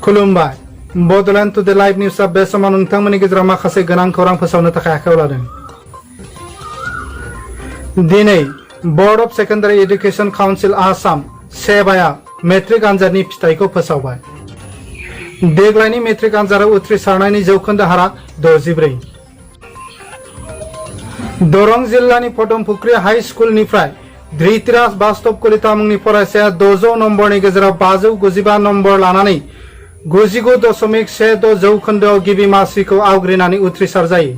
खुलुमबाय Bodoland today live निउसआ बे समाव नोंथांमोननि गेजेराव माखासे गोनां खौरां फोसावनो थाखाय आखायाव लादों। दिनै board of secondary education council Assam सेबाया मेट्रिक आनजादनि फिथाइखौ फोसावबाय। देग्लायनि मेट्रिक आनजादाव उथ्रिसारनायनि जौखोन्दो हारा 64। दरं जिल्लानि पदमपुख्रि हाई स्कुलनिफ्राय धृतराज बास्तव कलिता मुंनि फरायसाया 600 नम्बरनि गेजेराव 595 नम्बर लानानै 99.16 जौखोन्दोआव गिबि मासिखौ आवग्रिनानै उथ्रिसार जायो।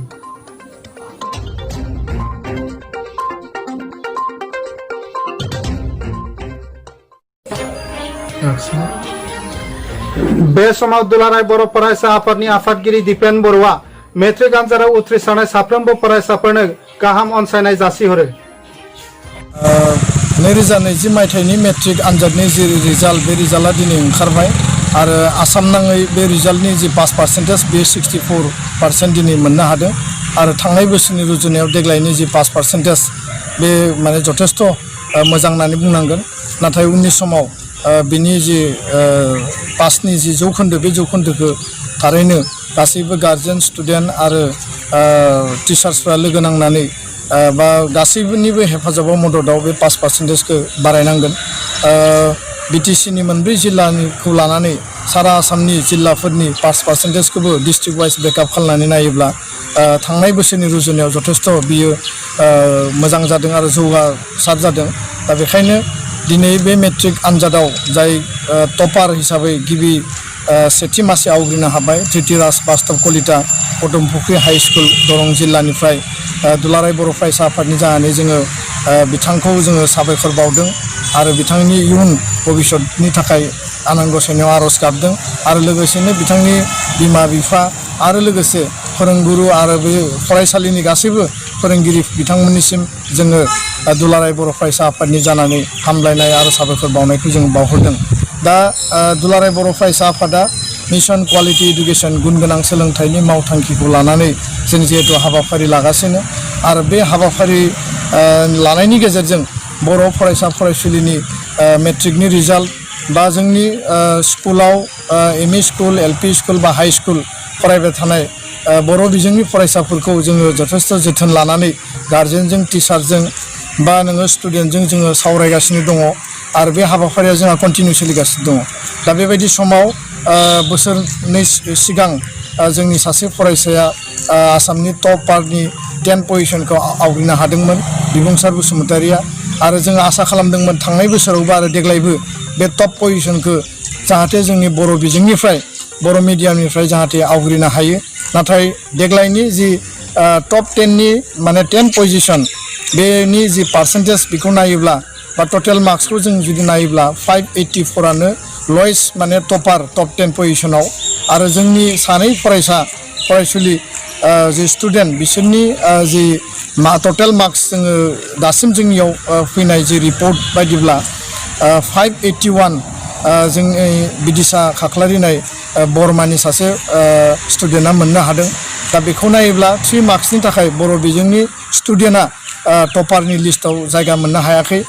बे समाव दुलाराय बर' फरायसा आफादनि आफादगिरि दिपेन बरुवा मेट्रिक आनजादाव उथ्रिसारनाय साफ्रोमबो फरायसाफोरनो गाहाम अनसायनाय जासिहरो। 2020 मायथाइनि मेट्रिक आनजादनि जि रिजाल्ट बे रिजाल्टआ दिनै ओंखारबाय आरो आसाम नाङै बे रिजाल्टनि जि पास पार्सेन्टेज बे 64% दिनै मोननो हादों आरो थांनाय बोसोरनि रुजुनायाव देग्लायनि जि पास पार्सेन्टेज बे माने जथेस्थ' मोजां होननानै बुंनांगोन। नाथाय उननि समाव बिनि जि पासनि जि जौखोन्दो बे जौखोन्दोखौ थारैनो गासैबो गार्जेन स्टुडेन्ट आरो टिचार्सफ्रा लोगो नांनानै बा गासैबोनिबो हेफाजाबाव मददाव बे पास पार्सेन्टेजखौ बारायनांगोन। बिटिसिनि मोनब्रै जिल्लाखौ लानानै सारा आसामनि जिल्लाफोरनि पास पार्सेन्टेजखौबो डिस्ट्रिक्ट वाइज ब्रेकआप खालामनानै नायोब्ला थांनाय बोसोरनि रुजुनायाव जथेस्थ' बियो मोजां जादों आरो जौगासार जादों। दा बेखायनो दिनै बे मेट्रिक आनजादाव जाय टपार हिसाबै गिबि सेथि मासि आवग्रिनो हाबाय धृतराज बास्तव कलिता पदमपुख्रि हाई स्कुल दरं जिल्लानिफ्राय दुलाराय बर' फरायसा आफादनि जानानै जोङो बिथांखौ जोङो साबायखर बावदों आरो बिथांनि इयुन भबिष्यतनि थाखाय आनान गसाइनियाव आर'ज गाबदों आरो लोगोसेनो बिथांनि बिमा बिफा आरो लोगोसे फोरोंगुरु आरो बे फरायसालिनि गासैबो फोरोंगिरि बिथांमोननिसिम जोङो दुलाराय बर' फरायसा आफादनि जानानै हामलायनाय आरो साबायखर बावनायखौ जों बावहरदों। दा दुलाराय बर' फरायसा आफादा मिशन क्वालिटी इडुकेशन गुन गोनां सोलोंथाइनि मावथांखिखौ लानानै जों जिहेतु हाबाफारि लागासिनो आरो बे हाबाफारि लानायनि गेजेरजों बर' फरायसा फरायसुलिनि मेट्रिकनि रिजाल्ट बा जोंनि स्कुलाव एमइ स्कुल एलपि स्कुल बा हाई स्कुल फरायबाय थानाय बर' बिजोंनि फरायसाफोरखौ जोङो जथेस्थ' जोथोन लानानै गार्जेनजों टिचारजों बा नोङो स्टुडेन्टजों जोङो सावरायगासिनो दङ आरो बे हाबाफारिया जोंहा कन्टिनिउ सोलिगासिनो दङ। दा बेबायदि समाव बोसोरनै सिगां जोंनि सासे फरायसाया आसामनि टप पार्टनि 10 पजिशनखौ आवग्रिनो हादोंमोन बिबुंसार बसुमतारिया आरो जोङो आसा खालामदोंमोन थांनाय बोसोरावबो आरो देग्लायबो बे टप पजिशनखौ जाहाथे जोंनि बर' बिजोंनिफ्राय बर' मिडियामनिफ्राय जाहाथे आवग्रिनो हायो। नाथाय देग्लायनि जि टप 10नि माने 10 पजिशन बेनि जि पार्सेन्टेज बेखौ नायोब्ला बा टटेल मार्क्सखौ जों जुदि नायोब्ला 584आनो लयेस्ट माने टपार टप 10 पजिशनाव आरो जोंनि सानै फरायसुलि जि स्टुडेन्ट बिसोरनि जि टटेल मार्क्स जोङो दासिम जोंनियाव फैनाय जि रिपर्ट बायदिब्ला 581 जोंनि बिदिसा खाख्लारिनाय बरमानि सासे स्टुडेन्टआ मोननो हादों। दा बेखौ नायोब्ला 3 मार्क्सनि थाखाय बर' बिजोंनि स्टुडेन्टआ टपारनि लिस्टआव जायगा मोननो हायाखै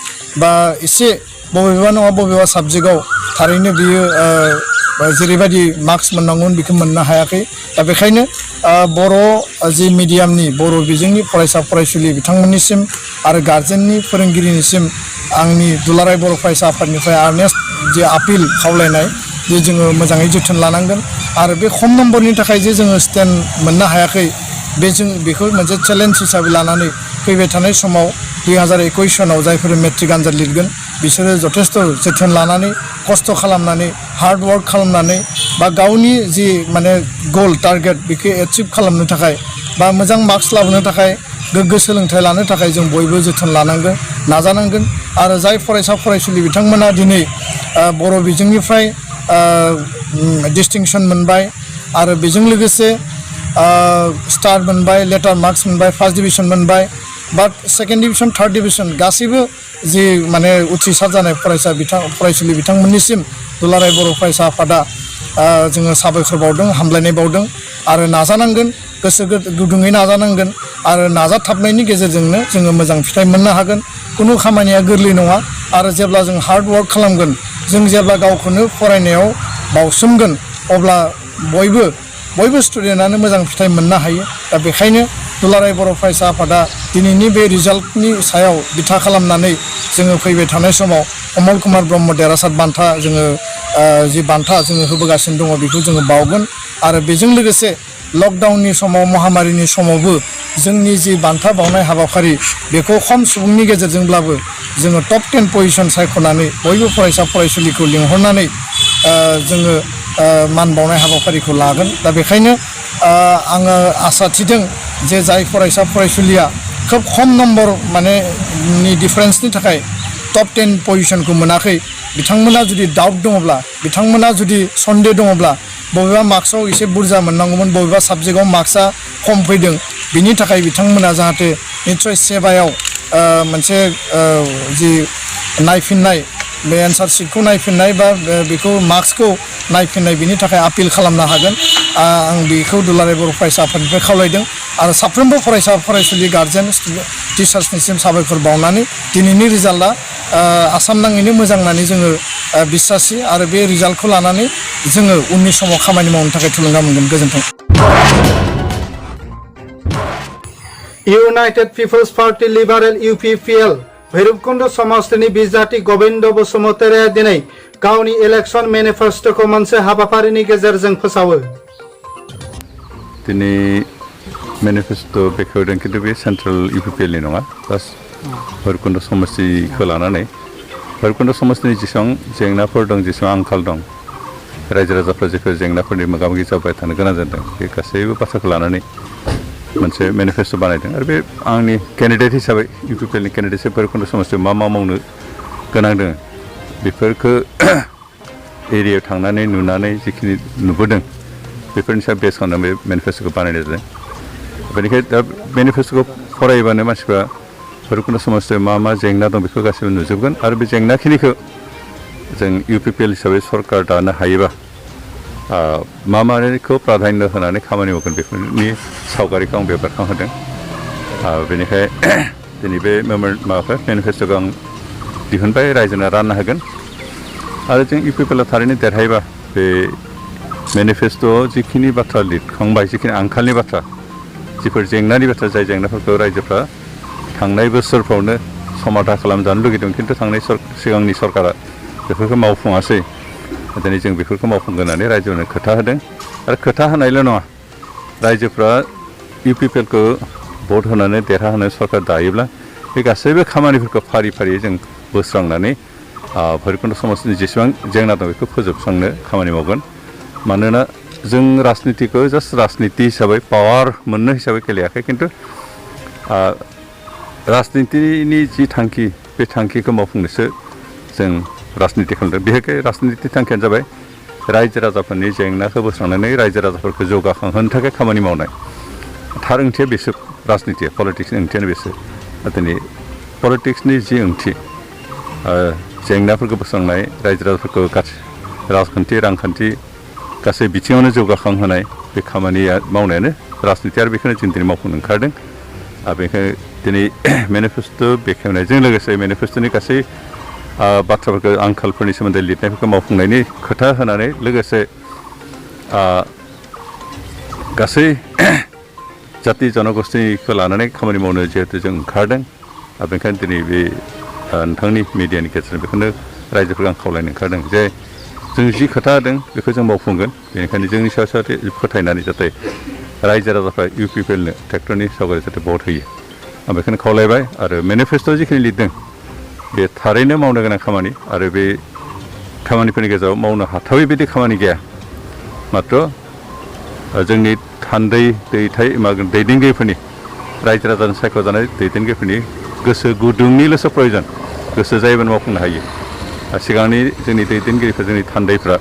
बा एसे बबेबा नङा बबेबा साबजेक्टआव थारैनो बियो जेरैबायदि मार्क्स मोननांगौमोन बेखौ मोननो हायाखै। दा बेखायनो बर' जि मिडियामनि बर' बिजोंनि फरायसा फरायसुलि बिथांमोननिसिम आरो गार्जेननि फोरोंगिरिनिसिम आंनि दुलाराय बर' फरायसा आफादनिफ्राय आर्नेस्ट जे आपिल खावलायनाय जे जोङो मोजाङै जोथोन लानांगोन आरो बे खम नम्बरनि थाखाय जे जोङो स्टेन्ड मोननो हायाखै जों बेखौ मोनसे चेलेन्ज हिसाबै लानानै फैबाय थानाय समाव 2021 सनाव जायफोर मेट्रिक आनजाद लिरगोन बिसोरो जथेस्थ' जोथोन लानानै खस्थ' खालामनानै हार्ड वार्क खालामनानै बा गावनि जि माने गोल टारगेट बेखौ एचिभ खालामनो थाखाय बा मोजां मार्क्स लाबोनो थाखाय गोग्गो सोलोंथाइ लानो थाखाय जों बयबो जोथोन लानांगोन नाजानांगोन आरो जाय फरायसा फरायसुलि बिथांमोना दिनै बर' बिजोंनिफ्राय डिस्टिंक्सन मोनबाय आरो बेजों लोगोसे स्टार मोनबाय लेटार मार्क्स मोनबाय फार्स्ट डिभिजन मोनबाय बाट सेकेन्ड डिभिजन थार्ड डिभिजन गासैबो जि माने उथ्रिसार जानाय फरायसुलि बिथांमोननिसिम दुलाराय बर' फरायसा आफादा जोङो साबायखर बावदों हामलायनाय बावदों आरो नाजानांगोन गोसो गुदुङै नाजानांगोन आरो नाजाथाबनायनि गेजेरजोंनो जोङो मोजां फिथाइ मोननो हागोन। कुनु खामानिया गोरलै नङा आरो जेब्ला जों हार्ड वार्क खालामगोन जों जेब्ला गावखौनो फरायनायाव बावसोमगोन अब्ला बयबो स्टुडेन्टआनो मोजां फिथाइ मोननो हायो दा बेखायनो दुलाराय बर' फरायसा आफादा दिनैनि बे रिजाल्टनि सायाव बिथा खालामनानै जोङो फैबाय थानाय समाव कमल कुमार ब्रह्म देरहासार बान्था जोङो जि बान्था जोङो होबोगासिनो दङ बेखौ जोङो बावगोन आरो बेजों लोगोसे लकडाउननि समाव महामारिनि समावबो जोंनि जि बान्था बावनाय हाबाफारि बेखौ खम सुबुंनि गेजेरजोंब्लाबो जोङो टप 10 पजिशन सायख'नानै बयबो फरायसा फरायसुलिखौ लिंहरनानै जोङो मान बावनाय हाबाफारिखौ लागोन दा बेखायनो आङो आसा थिदों जे जाय फरायसा फरायसुलिया खोब खम नम्बर माने नि डिफारेन्सनि थाखाय टप 10 पजिशनखौ मोनाखै बिथांमोना जुदि डाउट दङब्ला बिथांमोना जुदि सन्देह दङब्ला बबेबा मार्क्सआव एसे बुरजा मोननांगौमोन बबेबा साबजेक्टआव मार्क्सआ खम फैदों बिनि थाखाय बिथांमोना जाहाथे निस्सय सेबायाव मोनसे जि नायफिननाय बे एन्सार शीटखौ नायफिननाय बा बेखौ मार्क्सखौ नायफिननाय बिनि थाखाय आपिल खालामनो हागोन आं बेखौ दुलाराय बर' फरायसा आफादनिफ्राय खावलायदों आरो साफ्रोमबो फरायसा फरायसुलि गार्जेन टिचार्सनिसिम साबायखर बावनानै दिनैनि रिजाल्टआ आसाम नाङैनो मोजां होननानै जोङो बिसासि आरो बे रिजाल्टखौ लानानै जोङो उननि समाव खामानि मावनो थाखाय थुलुंगा मोनगोन गोजोन्थों United People's Party Liberal UPPL भैरबकुंड समष्टिनि बिजाथि गोविंद बसुमतारिया दिनै गावनि इलेक्शन मेनिफेस्टोखौ मोनसे हाबाफारिनि गेजेरजों फोसावो दिनै मेनिफेस्टो बेखेवदों खिन्थु बे सेन्ट्रेल UPPL नि नङा जास्ट भैरबकुंड समष्टिखौ लानानै भैरबकुंड समष्टिनि जेसेबां जेंनाफोर दं जेसेबां आंखाल दं रायजो राजाफ्रा जेफोर जेंनाफोरनि मोगा मोगि जाबाय थानो गोनां जादों बे गासैबो बाथ्राखौ लानानै मोनसे मेनिफेस्टो बानायदों आरो बे आंनि केन्डिडेट हिसाबै UPPL नि केन्डिडेट हिसाबै भैरबकुंड समष्टियाव मा मावनो गोनां दङ बेफोरखौ एरियायाव थांनानै नुनानै जिखिनि नुबोदों बेफोरनि सायाव बेस खालामनानै बे मेनिफेस्टोखौ बानायनाय जादों बेनिखायनो दा मेनिफेस्टोखौ फरायोबानो मानसिफ्रा भैरबकुंड समष्टियाव मा जेंना दं बेखौ गासैबो नुजोबगोन आरो बे जेंनाखिनिखौ जों UPPL हिसाबै सरकार दानो हायोबा माखौ प्राधान्य होनानै खामानि मावगोन बेफोरनि सावगारिखौ आं बेरखांहोदों बेनिखायनो दिनै बे माबाखौ मेनिफेस्टोखौ आं दिहुनबाय रायजोनो राननो हागोन आरो जों UPPL आ थारैनो देरहायोबा बे मेनिफेस्टोआव जिखिनि बाथ्रा लिरखांबाय जिखिनि आंखालनि बाथ्रा जिफोर जेंनानि बाथ्रा जाय जेंनाफोरखौ रायजोफ्रा थांनाय बोसोरफ्रावनो समाधान खालामजानो लुगैदों खिन्थु सिगांनि सरकारा बेफोरखौ मावफुङासै दिनै जों बेफोरखौ मावफुंगोन होननानै रायजोनो खोथा होदों आरो खोथा होनायल' नङा रायजोफ्रा UPPL खौ भट होनानै देरहाहोनो सरकार दायोब्ला बे गासैबो खामानिफोरखौ फारि फारियै जों बोस्रांनानै भैरबकुंड समष्टिनि जेसेबां जेंना दं बेखौ फोजोबस्रांनो खामानि मावगोन मानोना जों राजनितिखौ जास्ट राजनिति हिसाबै पावार मोननो हिसाबै गेलेयाखै खिन्थु राजनितिनि जि थांखि बे थांखिखौ मावफुंनोसो जों राजनिति खालामदों बेहाय राजनिति थांखियानो जाबाय रायजो राजाफोरनि जेंनाखौ बोस्रांनानै रायजो राजाफोरखौ जौगाखांहोनो थाखाय खामानि मावनाय थार ओंथिया बेसो राजनितिया पलिटिक्सनि ओंथियानो बेसो दिनै पलिटिक्सनि जि ओंथि जेंनाफोरखौ बोस्रांनाय रायजो राजाफोरखौ राजखान्थि रांखान्थि गासै बिथिङावनो जौगाखांहोनाय बे खामानिया मावनायानो राजनिति आरो बेखौनो जों दिनै मावफुंनो ओंखारदों आरो बेखायनो दिनै मेनिफेस्टो बेखेवनायजों लोगोसे मेनिफेस्टोनि गासै बाथ्राफोरखौ आंखालफोरनि सोमोन्दै लिरनायफोरखौ मावफुंनायनि खोथा होनानै लोगोसे गासै जाति जनगोष्ठीखौ लानानै खामानि मावनो जिहेतु जों ओंखारदों आरो बेनिखायनो दिनै बे नोंथांनि मिडियानि गेजेरजों बेखौनो रायजोफोरखौ आं खावलायनो ओंखारदों जे जों जि खोथा होदों बेखौ जों मावफुंगोन बेनिखायनो जोंनि सायाव जाहाथे फोथायनानै जाहाथे रायजो राजाफ्रा UPPL नो ट्रेक्टरनि सावगारि जाहाथे भट होयो आं बेखौनो खावलायबाय आरो मेनिफेस्टोआव जिखिनि लिरदों बे थारैनो मावनो गोनां खामानि आरो बे खामानिफोरनि गेजेराव मावनो हाथावै बायदि खामानि गैया मात्र जोंनि थान्दै दैदेनगिरिफोरनि रायजो राजानि सायख'जानाय दैदेनगिरिफोरनि गोसो गुदुंनिल'सो प्रयजन गोसो जायोबानो मावफुंनो हायो सिगांनि जोंनि दैदेनगिरिफोर जोंनि थान्दैफ्रा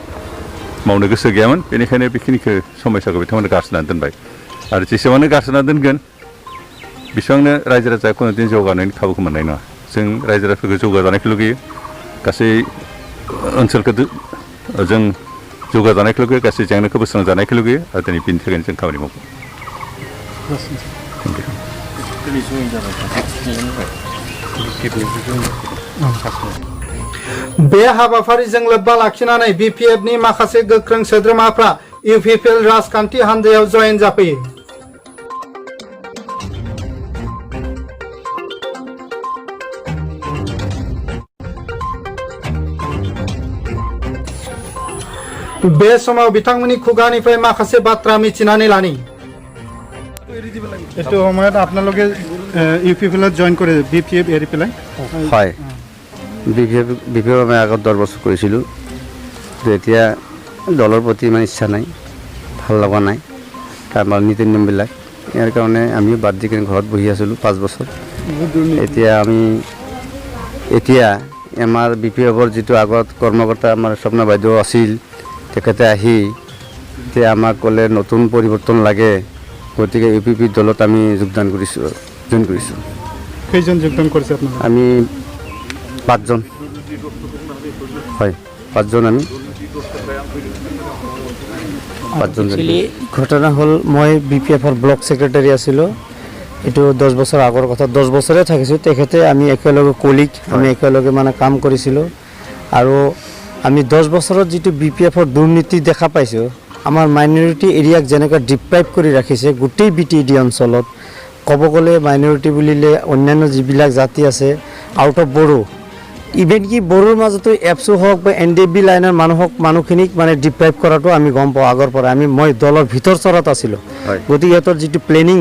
मावनो गोसो गैयामोन बेनिखायनो बेखिनिखौ समयसाखौ बिथांमोना गारसोनानै दोनबाय आरो जेसेबांनो गारसोना दोनगोन बेसेबांनो रायजो राजाया खुनु दिन जौगानायनि खाबुखौ मोननाय नङा जों रायजो राजाफोरखौ जौगाजानायखौ लुगैयो गासै ओनसोलखौ जों जौगाजानायखौ लुगैयो गासै जेंनाखौ बोस्रांजानायखौ लुगैयो आरो दिनै बेनि थाखायनो जों खामानि मावगोन बे हाबाफारिजों लोब्बा लाखिनानै BPF नि माखासे गोख्रों सोद्रोमाफ्रा UPPL राजखान्थि हान्जायाव जयेन जाफैयो। बे समाव बिथांमोननि खुगानिफ्राय माखासे बाथ्रा मिथिनानै लानि। এইটো সময়ত আপোনালোকে UPPL জয়েন কৰে BPF এৰি পেলাই? হয়, BPF আমি আগত 10 বছৰ কৰিছিলোঁ, এতিয়া দলৰ প্ৰতি ইমান ইচ্ছা নাই, ভাল লগা নাই আমাৰ নীতি নিয়মবিলাক। ইয়াৰ কাৰণে আমি বাদ দি কিনে ঘৰত বহি আছিলোঁ 5 বছৰ। এতিয়া আমাৰ BPFৰ যিটো আগত কৰ্মকৰ্তা আমাৰ স্বপ্না বাইদেউ আছিল, তেখেতে আহি এতিয়া আমাক ক'লে নতুন পৰিৱৰ্তন লাগে, গতিকে UPP দলত আমি যোগদান কৰিছোঁ, জইন কৰিছোঁ। কেইজন যোগদান কৰিছে আপোনালোকে? আমি 5 জন। হয়, 5 জন আমি 5 জন। ঘটনা হ'ল মই BPFৰ ব্লক ছেক্ৰেটাৰী আছিলোঁ। এইটো 10 বছৰ আগৰ কথা, 10 বছৰে থাকিছোঁ। তেখেতে আমি একেলগে কলিগ, আমি একেলগে মানে কাম কৰিছিলোঁ। আৰু আমি 10 বছৰত যিটো BPFৰ দুৰ্নীতি দেখা পাইছোঁ, আমাৰ মাইনৰিটি এৰিয়াক যেনেকৈ ডিপ্ৰাইভ কৰি ৰাখিছে গোটেই BTD অঞ্চলত, ক'ব গ'লে মাইনৰিটি বুলিলে অন্যান্য যিবিলাক জাতি আছে আউট অফ বড়ো, ইভেন কি বড়োৰ মাজতো এপছো হওক বা NDFB লাইনৰ মানুহখিনিক মানে ডিপ্ৰাইভ কৰাটো আমি গম পাওঁ আগৰ পৰা। মই দলৰ ভিতৰ চৰত আছিলোঁ, গতিকে সিহঁতৰ যিটো প্লেনিং,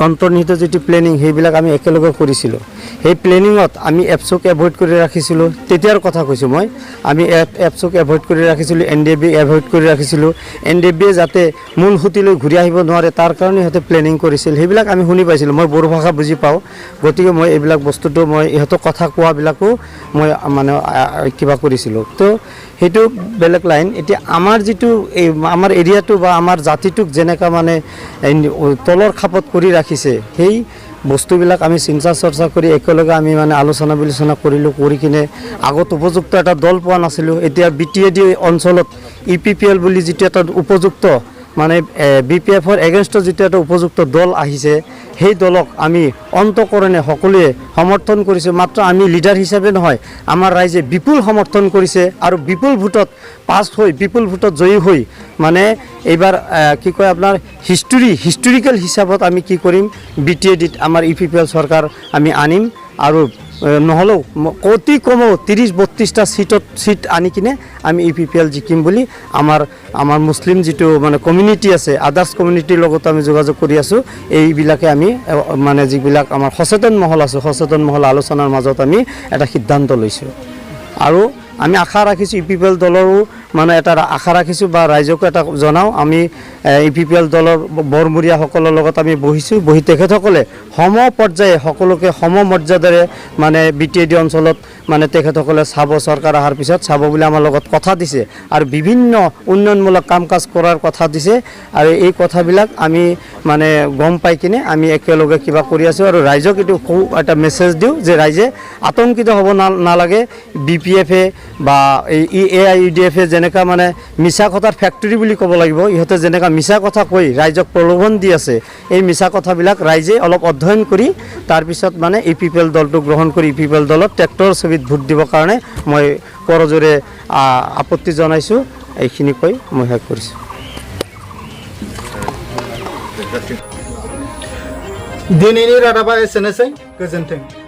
অন্তৰ্নিহিত যিটো প্লেনিং, সেইবিলাক আমি একেলগে কৰিছিলোঁ। সেই প্লেনিঙত আমি এপছক এভইড কৰি ৰাখিছিলোঁ। তেতিয়াৰ কথা কৈছোঁ মই, আমি এপছক এভইড কৰি ৰাখিছিলোঁ, NDFB এভইড কৰি ৰাখিছিলোঁ। NDFB যাতে মূল সুঁতিলৈ ঘূৰি আহিব নোৱাৰে তাৰ কাৰণে সিহঁতে প্লেনিং কৰিছিল। সেইবিলাক আমি শুনি পাইছিলোঁ। মই বড়ো ভাষা বুজি পাওঁ, গতিকে মই এইবিলাক বস্তুটো মই ইহঁতক কথা কোৱাবিলাকো মই মানে কিবা কৰিছিলোঁ। তো সেইটো বেলেগ লাইন। এতিয়া আমাৰ যিটো আমাৰ এৰিয়াটো বা আমাৰ জাতিটোক যেনেকুৱা মানে তলৰ খাপত কৰি ৰাখিছে, সেই বস্তুবিলাক আমি চিন্তা চৰ্চা কৰি একেলগে আমি মানে আলোচনা বিলোচনা কৰিলোঁ। কৰি কিনে আগত উপযুক্ত এটা দল পোৱা নাছিলোঁ। এতিয়া BTD অঞ্চলত UPPL বুলি যিটো এটা উপযুক্ত মানে BPFৰ এগেইনষ্টত যিটো এটা উপযুক্ত দল আহিছে, সেই দলক আমি অন্তঃকৰণে সকলোৱে সমৰ্থন কৰিছোঁ। মাত্ৰ আমি লিডাৰ হিচাপে নহয়, আমাৰ ৰাইজে বিপুল সমৰ্থন কৰিছে আৰু বিপুল ভোটত পাছ হৈ, বিপুল ভোটত জয়ী হৈ মানে এইবাৰ কি কয় আপোনাৰ হিষ্টৰিকেল হিচাপত আমি কি কৰিম, BTDত আমাৰ UPPL চৰকাৰ আমি আনিম। আৰু নহ'লেও অতি কমেও 30-32টা সিট আনি কিনে আমি UPPL জিকিম বুলি আমাৰ মুছলিম যিটো মানে কমিউনিটি আছে, আদাৰ্ছ কমিউনিটিৰ লগত আমি যোগাযোগ কৰি আছোঁ। এইবিলাকে আমি মানে যিবিলাক আমাৰ সচেতন মহল আছে, সচেতন মহল আলোচনাৰ মাজত আমি এটা সিদ্ধান্ত লৈছোঁ। আৰু আমি আশা ৰাখিছোঁ UPPL দলৰো মানে এটা আশা ৰাখিছোঁ বা ৰাইজকো এটা জনাওঁ, আমি UPPL দলৰ বৰমূৰীয়াসকলৰ লগত আমি বহিছোঁ। বহি তেখেতসকলে সম পৰ্যায়ে সকলোকে সম মৰ্যাদাৰে মানে BTD অঞ্চলত মানে তেখেতসকলে চাব, চৰকাৰ অহাৰ পিছত চাব বুলি আমাৰ লগত কথা দিছে। আৰু বিভিন্ন উন্নয়নমূলক কাম কাজ কৰাৰ কথা দিছে। আৰু এই কথাবিলাক আমি মানে গম পাই কিনে আমি একেলগে কিবা কৰি আছোঁ। আৰু ৰাইজক এইটো খুব এটা মেছেজ দিওঁ যে ৰাইজে আতংকিত হ'ব নালাগে। BPFে বা AIUDFে যেনেকুৱা মানে মিছা কথাৰ ফেক্টৰী বুলি ক'ব লাগিব, ইহঁতে যেনেকুৱা মিছা কথা কৈ ৰাইজক প্ৰলোভন দি আছে, এই মিছা কথাবিলাক ৰাইজে অলপ অধ্যয়ন কৰি তাৰপিছত মানে UPPL দলটো গ্ৰহণ কৰি UPPL দলত ট্ৰেক্টৰ ছবিত ভোট দিবৰ কাৰণে মই কৰজোৰে আপত্তি জনাইছোঁ। এইখিনি কৈ মই শেষ কৰিছোঁ। दिनैनि रादाबा एसेनोसै। गोजोन्थों।